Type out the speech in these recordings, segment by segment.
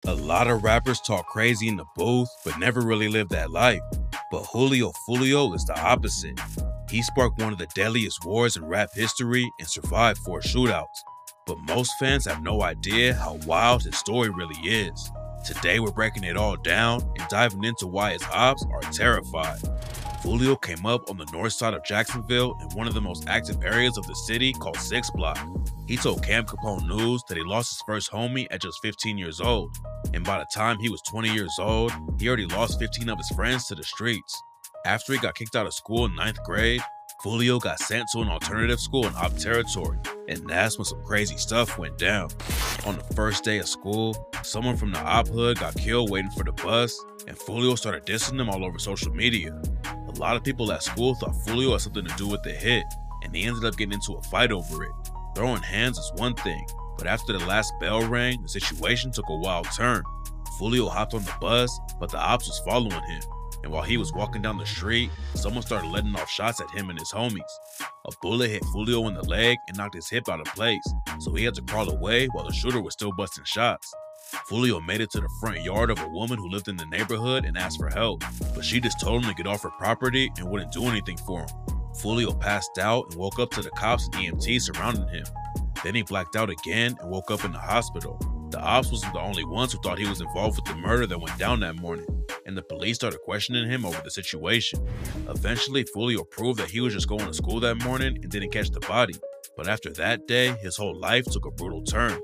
A lot of rappers talk crazy in the booth, but never really live that life. But Julio Foolio is the opposite. He sparked one of the deadliest wars in rap history and survived 4 shootouts. But most fans have no idea how wild his story really is. Today we're breaking it all down and diving into why his ops are terrified. Foolio came up on the north side of Jacksonville in one of the most active areas of the city called 6 Block. He told Camp Capone News that he lost his first homie at just 15 years old, and by the time he was 20 years old, he already lost 15 of his friends to the streets. After he got kicked out of school in 9th grade, Foolio got sent to an alternative school in op territory, and that's when some crazy stuff went down. On the first day of school, someone from the op hood got killed waiting for the bus, and Foolio started dissing them all over social media. A lot of people at school thought Foolio had something to do with the hit, and he ended up getting into a fight over it. Throwing hands is one thing, but after the last bell rang, the situation took a wild turn. Foolio hopped on the bus, but the ops was following him, and while he was walking down the street, someone started letting off shots at him and his homies. A bullet hit Foolio in the leg and knocked his hip out of place, so he had to crawl away while the shooter was still busting shots. Foolio made it to the front yard of a woman who lived in the neighborhood and asked for help, but she just told him to get off her property and wouldn't do anything for him. Foolio passed out and woke up to the cops and EMTs surrounding him. Then he blacked out again and woke up in the hospital. The ops wasn't the only ones who thought he was involved with the murder that went down that morning, and the police started questioning him over the situation. Eventually, Foolio proved that he was just going to school that morning and didn't catch the body, but after that day, his whole life took a brutal turn.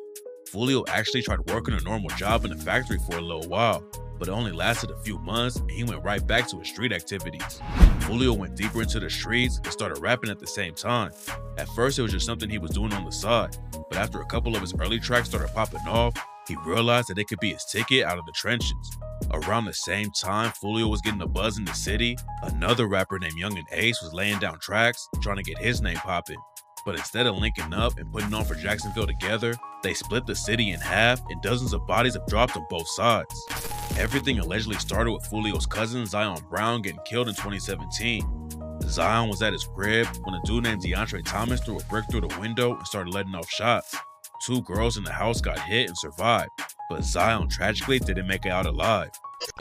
Foolio actually tried working a normal job in a factory for a little while, but it only lasted a few months and he went right back to his street activities. Foolio went deeper into the streets and started rapping at the same time. At first it was just something he was doing on the side, but after a couple of his early tracks started popping off, he realized that it could be his ticket out of the trenches. Around the same time Foolio was getting a buzz in the city, another rapper named Young and Ace was laying down tracks trying to get his name popping. But instead of linking up and putting on for Jacksonville together, they split the city in half and dozens of bodies have dropped on both sides. Everything allegedly started with Foolio's cousin Zion Brown getting killed in 2017. Zion was at his crib when a dude named DeAndre Thomas threw a brick through the window and started letting off shots. 2 girls in the house got hit and survived, but Zion tragically didn't make it out alive.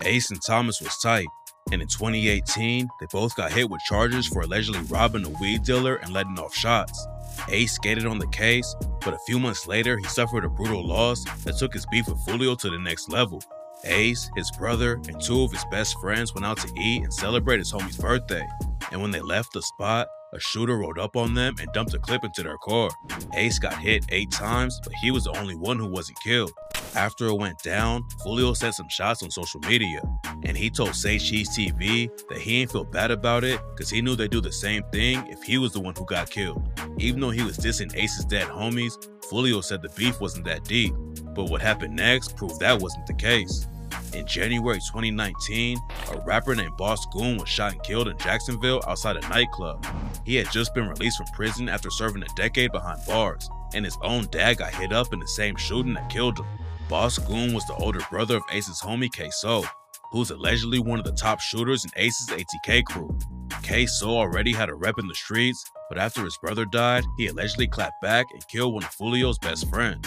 Ace and Thomas was tight, and in 2018, they both got hit with charges for allegedly robbing a weed dealer and letting off shots. Ace skated on the case, but a few months later, he suffered a brutal loss that took his beef with Foolio to the next level. Ace, his brother, and 2 of his best friends went out to eat and celebrate his homie's birthday, and when they left the spot, a shooter rode up on them and dumped a clip into their car. Ace got hit 8 times, but he was the only one who wasn't killed. After it went down, Foolio sent some shots on social media, and he told Say Cheese TV that he ain't feel bad about it because he knew they'd do the same thing if he was the one who got killed. Even though he was dissing Ace's dead homies, Foolio said the beef wasn't that deep, but what happened next proved that wasn't the case. In January 2019, a rapper named Boss Goon was shot and killed in Jacksonville outside a nightclub. He had just been released from prison after serving a decade behind bars, and his own dad got hit up in the same shooting that killed him. Boss Goon was the older brother of Ace's homie K-So, who's allegedly one of the top shooters in Ace's ATK crew. K-So already had a rep in the streets, but after his brother died, he allegedly clapped back and killed one of Foolio's best friends.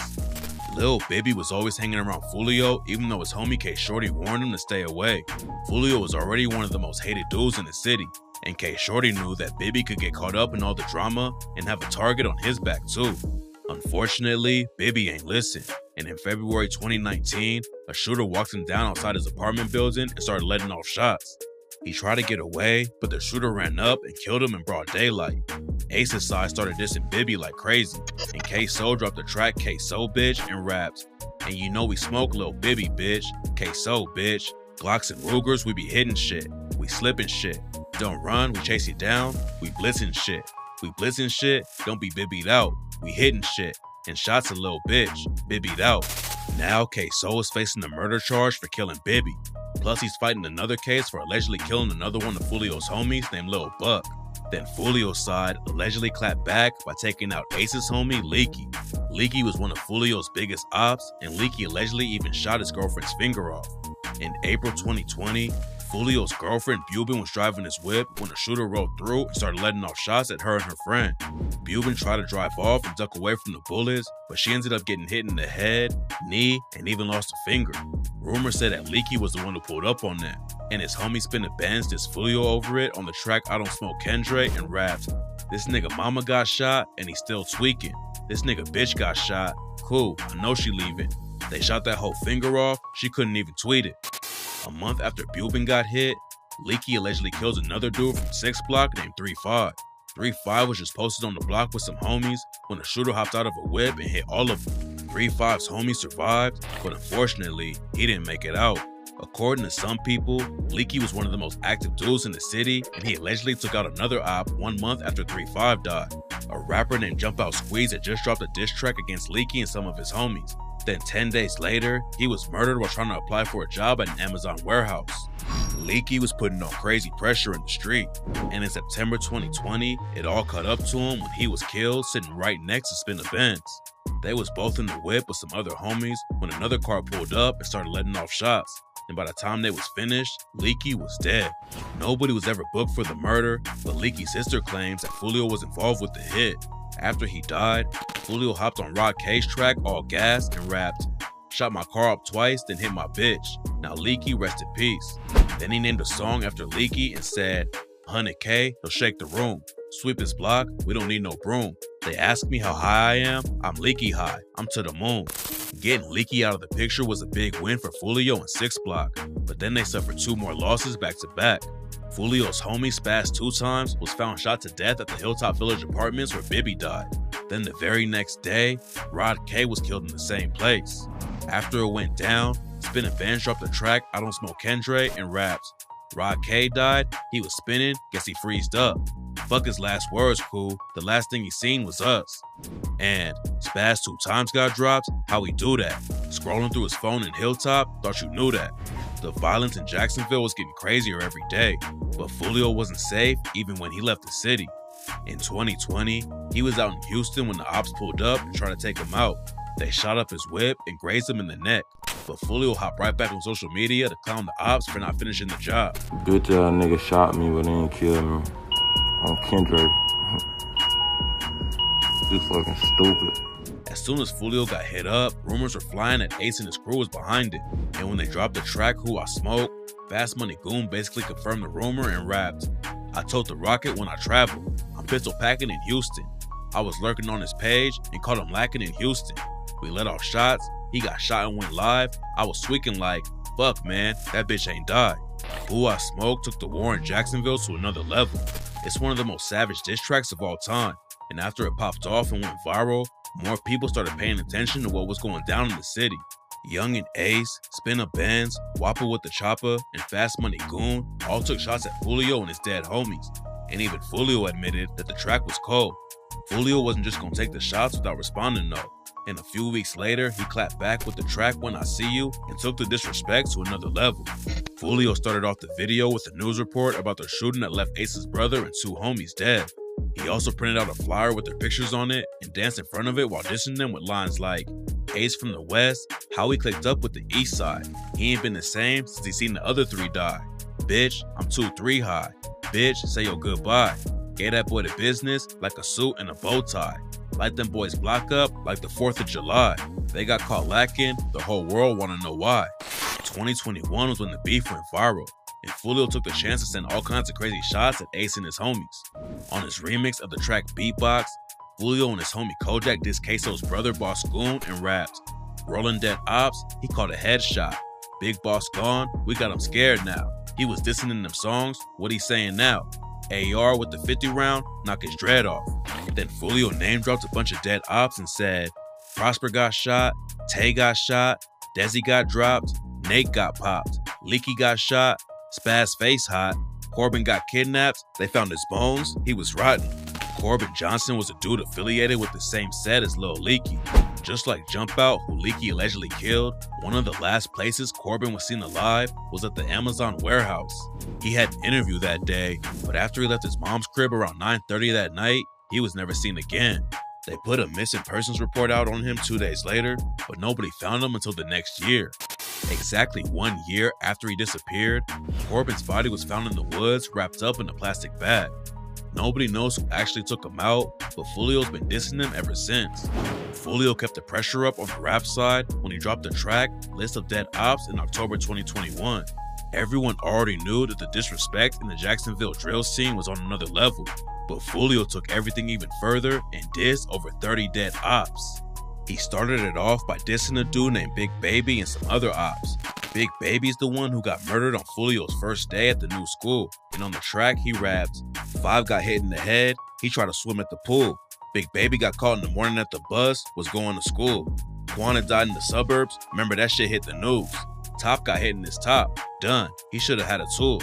Lil Bibby was always hanging around Foolio even though his homie K-Shorty warned him to stay away. Foolio was already one of the most hated dudes in the city, and K-Shorty knew that Bibby could get caught up in all the drama and have a target on his back too. Unfortunately, Bibby ain't listen, and in February 2019, a shooter walked him down outside his apartment building and started letting off shots. He tried to get away, but the shooter ran up and killed him in broad daylight. Ace's side started dissing Bibby like crazy, and K-So dropped the track K-So Bitch and raps, "And you know we smoke Lil Bibby bitch, K-So bitch, Glocks and Rugers we be hitting shit, we slipping shit, don't run we chase you down, we blitzing shit, we blitzing shit, don't be bibbied out, we hitting shit, and shots a Lil bitch, bibbied out." Now K-So is facing a murder charge for killing Bibby. Plus he's fighting another case for allegedly killing another one of Foolio's homies named Lil Buck. Then Foolio's side allegedly clapped back by taking out Ace's homie Leaky. Leaky was one of Foolio's biggest ops, and Leaky allegedly even shot his girlfriend's finger off. In April 2020, Foolio's girlfriend Bubin was driving his whip when the shooter rolled through and started letting off shots at her and her friend. Bubin tried to drive off and duck away from the bullets, but she ended up getting hit in the head, knee, and even lost a finger. Rumors said that Leaky was the one who pulled up on them, and his homie spin a Benz dissed Foolio over it on the track I Don't Smoke Kendre and rapped, "This nigga mama got shot and he's still tweaking. This nigga bitch got shot. Cool, I know she leaving. They shot that whole finger off, she couldn't even tweet it." A month after Bubin got hit, Leaky allegedly kills another dude from 6th block named 3-5. 3-5 was just posted on the block with some homies when the shooter hopped out of a whip and hit all of them. 3-5's homie survived, but unfortunately, he didn't make it out. According to some people, Leaky was one of the most active dudes in the city, and he allegedly took out another op 1 month after 3-5 died. A rapper named Jump Out Squeeze had just dropped a diss track against Leaky and some of his homies. Then 10 days later, he was murdered while trying to apply for a job at an Amazon warehouse. Leaky was putting on crazy pressure in the street, and in September 2020, it all caught up to him when he was killed sitting right next to Spin the Benz. They was both in the whip with some other homies when another car pulled up and started letting off shots, and by the time they was finished, Leaky was dead. Nobody was ever booked for the murder, but Leaky's sister claims that Foolio was involved with the hit. After he died, Foolio hopped on Rod K's track all gas and rapped, "Shot my car up twice, then hit my bitch. Now Leaky, rest in peace." Then he named a song after Leaky and said, "100K, he'll shake the room. Sweep his block, we don't need no broom. They ask me how high I am, I'm Leaky high, I'm to the moon." Getting Leaky out of the picture was a big win for Foolio and 6th block, but then they suffered 2 more losses back to back. Foolio's homie Spaz 2 times was found shot to death at the Hilltop Village apartments where Bibby died. Then the very next day, Rod K was killed in the same place. After it went down, Spin a Benz dropped the track I Don't Smoke Kendre and raps, "Rod K died, he was spinning, guess he freezed up. Fuck his last words, cool, the last thing he seen was us." And Spaz 2 times got dropped, how he do that? Scrolling through his phone in Hilltop, thought you knew that. The violence in Jacksonville was getting crazier every day, but Foolio wasn't safe even when he left the city. In 2020, he was out in Houston when the ops pulled up and tried to take him out. They shot up his whip and grazed him in the neck, but Foolio hopped right back on social media to clown the ops for not finishing the job. Bitch ass nigga shot me but they didn't kill me. On Kendre. You fucking stupid. As soon as Foolio got hit up, rumors were flying that Ace and his crew was behind it. And when they dropped the track Who I Smoke, Fast Money Goon basically confirmed the rumor and rapped, "I told the Rocket when I travel, I'm pistol packing in Houston. I was lurking on his page and caught him lacking in Houston. We let off shots, he got shot and went live. I was tweaking like, fuck man, that bitch ain't died." Who I Smoke took the war in Jacksonville to another level. It's one of the most savage diss tracks of all time, and after it popped off and went viral, more people started paying attention to what was going down in the city. Young and Ace, Spin a Benz, Wappa with the Chopper, and Fast Money Goon all took shots at Foolio and his dead homies, and even Foolio admitted that the track was cold. Foolio wasn't just gonna take the shots without responding though, and a few weeks later he clapped back with the track When I See You and took the disrespect to another level. Foolio started off the video with a news report about the shooting that left Ace's brother and 2 homies dead. He also printed out a flyer with their pictures on it and danced in front of it while dissing them with lines like, "Ace from the West, how he clicked up with the East Side. He ain't been the same since he seen the other 3 die. Bitch, I'm 2-3 high. Bitch, say your goodbye. Gave that boy the business like a suit and a bow tie. Light them boys block up like the 4th of July. They got caught lacking, the whole world wanna know why." 2021 was when the beef went viral, and Foolio took the chance to send all kinds of crazy shots at Ace and his homies. On his remix of the track Beatbox, Julio and his homie Kojak dissed Queso's brother Boss Goon and rapped, "Rolling dead ops, he caught a headshot. Big Boss gone, we got him scared now. He was dissing in them songs, what he saying now? AR with the 50 round, knock his dread off." Then Foolio name dropped a bunch of dead ops and said, "Prosper got shot, Tay got shot, Desi got dropped, Nate got popped, Leaky got shot, Spaz face hot, Corbin got kidnapped, they found his bones, he was rotten. Corbin Johnson was a dude affiliated with the same set as Lil Leaky. Just like Jump Out, who Leaky allegedly killed, one of the last places Corbin was seen alive was at the Amazon warehouse. He had an interview that day, but after he left his mom's crib around 9:30 that night, he was never seen again. They put a missing persons report out on him 2 days later, but nobody found him until the next year. Exactly 1 year after he disappeared, Corbin's body was found in the woods wrapped up in a plastic bag. Nobody knows who actually took him out, but Foolio's been dissing him ever since. Foolio kept the pressure up on the rap side when he dropped the track List of Dead Ops in October 2021. Everyone already knew that the disrespect in the Jacksonville drill scene was on another level, but Foolio took everything even further and dissed over 30 dead ops. He started it off by dissing a dude named Big Baby and some other ops. Big Baby's the one who got murdered on Foolio's first day at the new school, and on the track he rapped, 5 got hit in the head, he tried to swim at the pool. Big Baby got caught in the morning at the bus, was going to school. Quan had died in the suburbs, remember that shit hit the news. Top got hit in his top, done, he should have had a tool.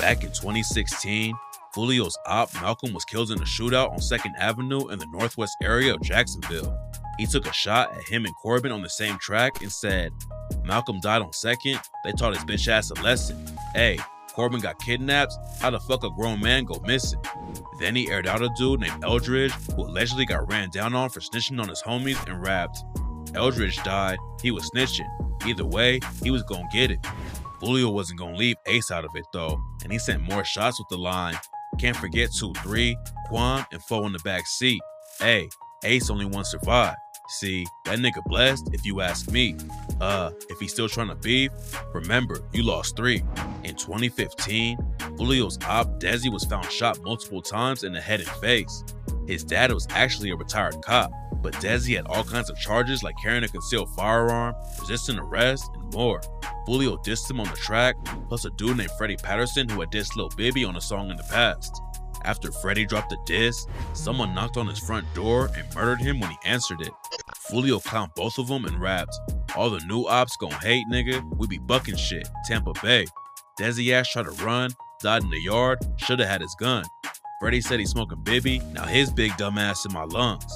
Back in 2016, Foolio's op Malcolm was killed in a shootout on 2nd Avenue in the northwest area of Jacksonville. He took a shot at him and Corbin on the same track and said, Malcolm died on 2nd, they taught his bitch ass a lesson. Hey, Corbin got kidnapped, how the fuck a grown man go missing? Then he aired out a dude named Eldridge who allegedly got ran down on for snitching on his homies and rapped, Eldridge died, he was snitching. Either way, he was gonna get it. Julio wasn't gonna leave Ace out of it though, and he sent more shots with the line, can't forget 2-3, Quan, and 4 in the back seat. Hey, Ace only one survived. See, that nigga blessed if you ask me. If he's still trying to beef, remember, you lost 3. In 2015, Julio's op Desi was found shot multiple times in the head and face. His dad was actually a retired cop, but Desi had all kinds of charges like carrying a concealed firearm, resisting arrest, and more. Julio dissed him on the track, plus a dude named Freddie Patterson who had dissed Lil Bibby on a song in the past. After Freddie dropped the diss, someone knocked on his front door and murdered him when he answered it. Foolio clowned both of them and rapped, all the new ops gon' hate nigga, we be bucking shit, Tampa Bay. Desi ass tried to run, died in the yard, shoulda had his gun. Freddie said he's smoking Bibby, now his big dumb ass in my lungs.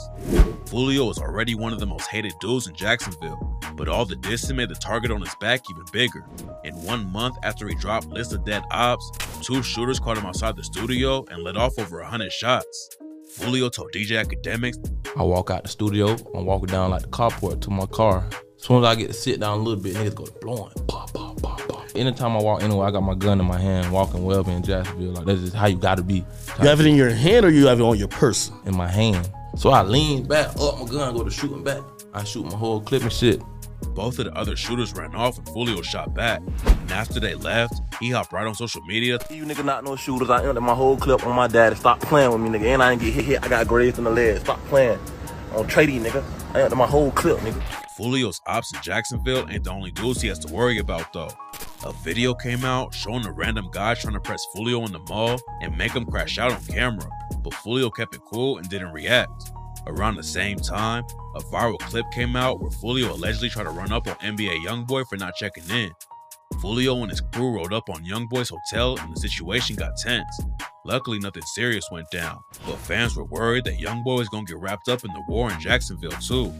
Foolio is already one of the most hated dudes in Jacksonville, but all the dissing made the target on his back even bigger. In 1 month after he dropped List of Dead Ops, 2 shooters caught him outside the studio and let off over 100 shots. Foolio told DJ Academics, I walk out the studio, I'm walking down like the carport to my car. As soon as I get to sit down a little bit, niggas go blowing, pop, pop, pop, pop. Anytime I walk anywhere, I got my gun in my hand, walking well in Jacksonville. Like, that's just how you gotta be. You have it in your hand or you have it on your person? In my hand. So I lean back, up my gun, go to shooting back. I shoot my whole clip and shit. Both of the other shooters ran off and Foolio shot back. And after they left, he hopped right on social media. You nigga not no shooters. I ended my whole clip on my daddy. Stop playing with me, nigga. And I ain't get hit. I got grazed in the leg. Stop playing. On tradie, nigga. I ended my whole clip, nigga. Foolio's ops in Jacksonville ain't the only dudes he has to worry about though. A video came out showing a random guy trying to press Foolio in the mall and make him crash out on camera, but Foolio kept it cool and didn't react. Around the same time, a viral clip came out where Foolio allegedly tried to run up on NBA Youngboy for not checking in. Foolio and his crew rode up on Youngboy's hotel and the situation got tense. Luckily, nothing serious went down, but fans were worried that Youngboy was gonna get wrapped up in the war in Jacksonville too.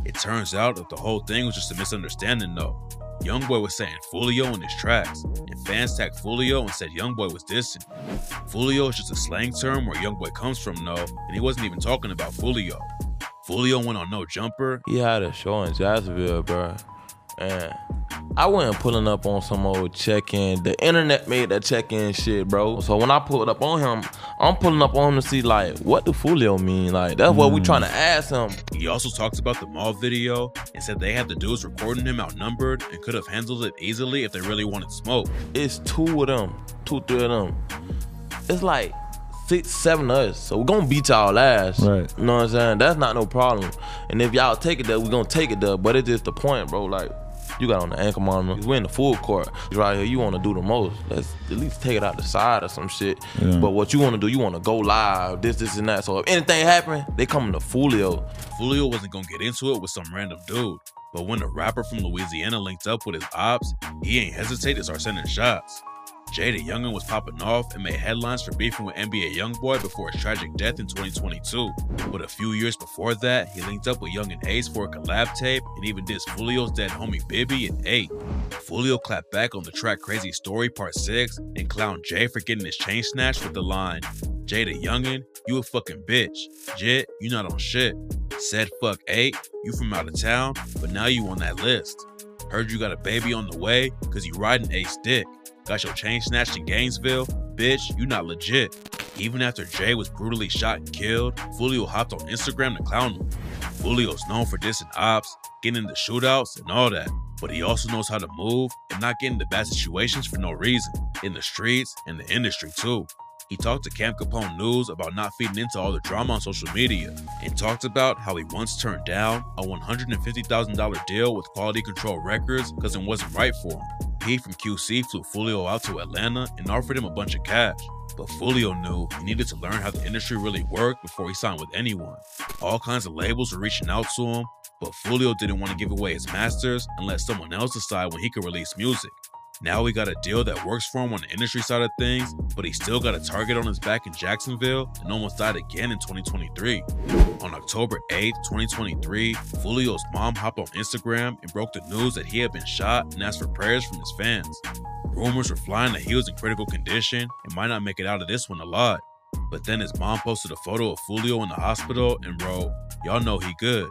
It turns out that the whole thing was just a misunderstanding though. Youngboy was saying Foolio in his tracks, and fans tagged Foolio and said Youngboy was dissing. Foolio is just a slang term where Youngboy comes from though, and he wasn't even talking about Foolio. Foolio went on No Jumper. He had a show in Jacksonville, bro. And I wasn't pulling up on some old check-in. The internet made that check-in shit, bro. So when I pulled up on him, I'm pulling up on him to see, like, what do Foolio mean? Like, that's what we trying to ask him. He also talked about the mall video and said they had the dudes recording him outnumbered and could have handled it easily if they really wanted smoke. It's 2 of them, 2, 3 of them. It's like 6, 7 of us. So we're gonna beat y'all ass. Right. You know what I'm saying? That's not no problem. And if y'all take it there, we're gonna take it there. But it's just the point, bro. Like, you got on the ankle monitor. We're in the full court. Right here, you want to do the most. Let's at least take it out the side or some shit. Yeah. But what you want to do, you want to go live, this, and that. So if anything happen, they coming to Foolio. Foolio wasn't going to get into it with some random dude. But when the rapper from Louisiana linked up with his ops, he ain't hesitate to start sending shots. Jada Youngin was popping off and made headlines for beefing with NBA Youngboy before his tragic death in 2022. But a few years before that, he linked up with Young and Ace for a collab tape and even dissed Foolio's dead homie Bibby and 8. Foolio clapped back on the track Crazy Story Part 6 and clowned Jay for getting his chain snatched with the line, Jada Youngin, you a fucking bitch. Jit, you not on shit. Said fuck 8, you from out of town, but now you on that list. Heard you got a baby on the way cause you riding Ace dick. Got your chain snatched in Gainesville? Bitch, you not legit. Even after Jay was brutally shot and killed, Foolio hopped on Instagram to clown him. Foolio's known for dissing ops, getting into shootouts and all that, but he also knows how to move and not get into bad situations for no reason, in the streets and the industry too. He talked to Camp Capone News about not feeding into all the drama on social media, and talked about how he once turned down a $150,000 deal with Quality Control Records because it wasn't right for him. He from QC flew Foolio out to Atlanta and offered him a bunch of cash, but Foolio knew he needed to learn how the industry really worked before he signed with anyone. All kinds of labels were reaching out to him, but Foolio didn't want to give away his masters and let someone else decide when he could release music. Now he got a deal that works for him on the industry side of things, but he still got a target on his back in Jacksonville and almost died again in 2023. On October 8, 2023, Foolio's mom hopped on Instagram and broke the news that he had been shot and asked for prayers from his fans. Rumors were flying that he was in critical condition and might not make it out of this one alive. But then his mom posted a photo of Foolio in the hospital and wrote, "Y'all know he good."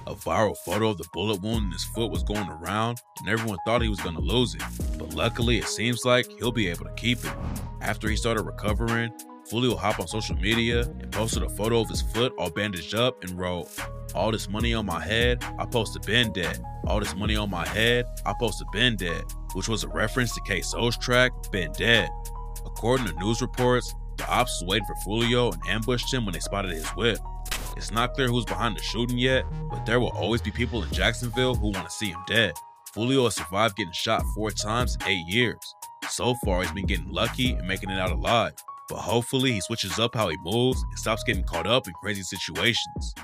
A viral photo of the bullet wound in his foot was going around and everyone thought he was going to lose it. But luckily it seems like he'll be able to keep it. After he started recovering, Foolio hopped on social media and posted a photo of his foot all bandaged up and wrote, "All this money on my head, I supposed to been dead. All this money on my head, I supposed to been dead," which was a reference to K-Soul's track, Been Dead. According to news reports, the ops was waiting for Foolio and ambushed him when they spotted his whip. It's not clear who's behind the shooting yet, but there will always be people in Jacksonville who want to see him dead. Foolio has survived getting shot 4 times in 8 years. So far, he's been getting lucky and making it out alive, but hopefully he switches up how he moves and stops getting caught up in crazy situations.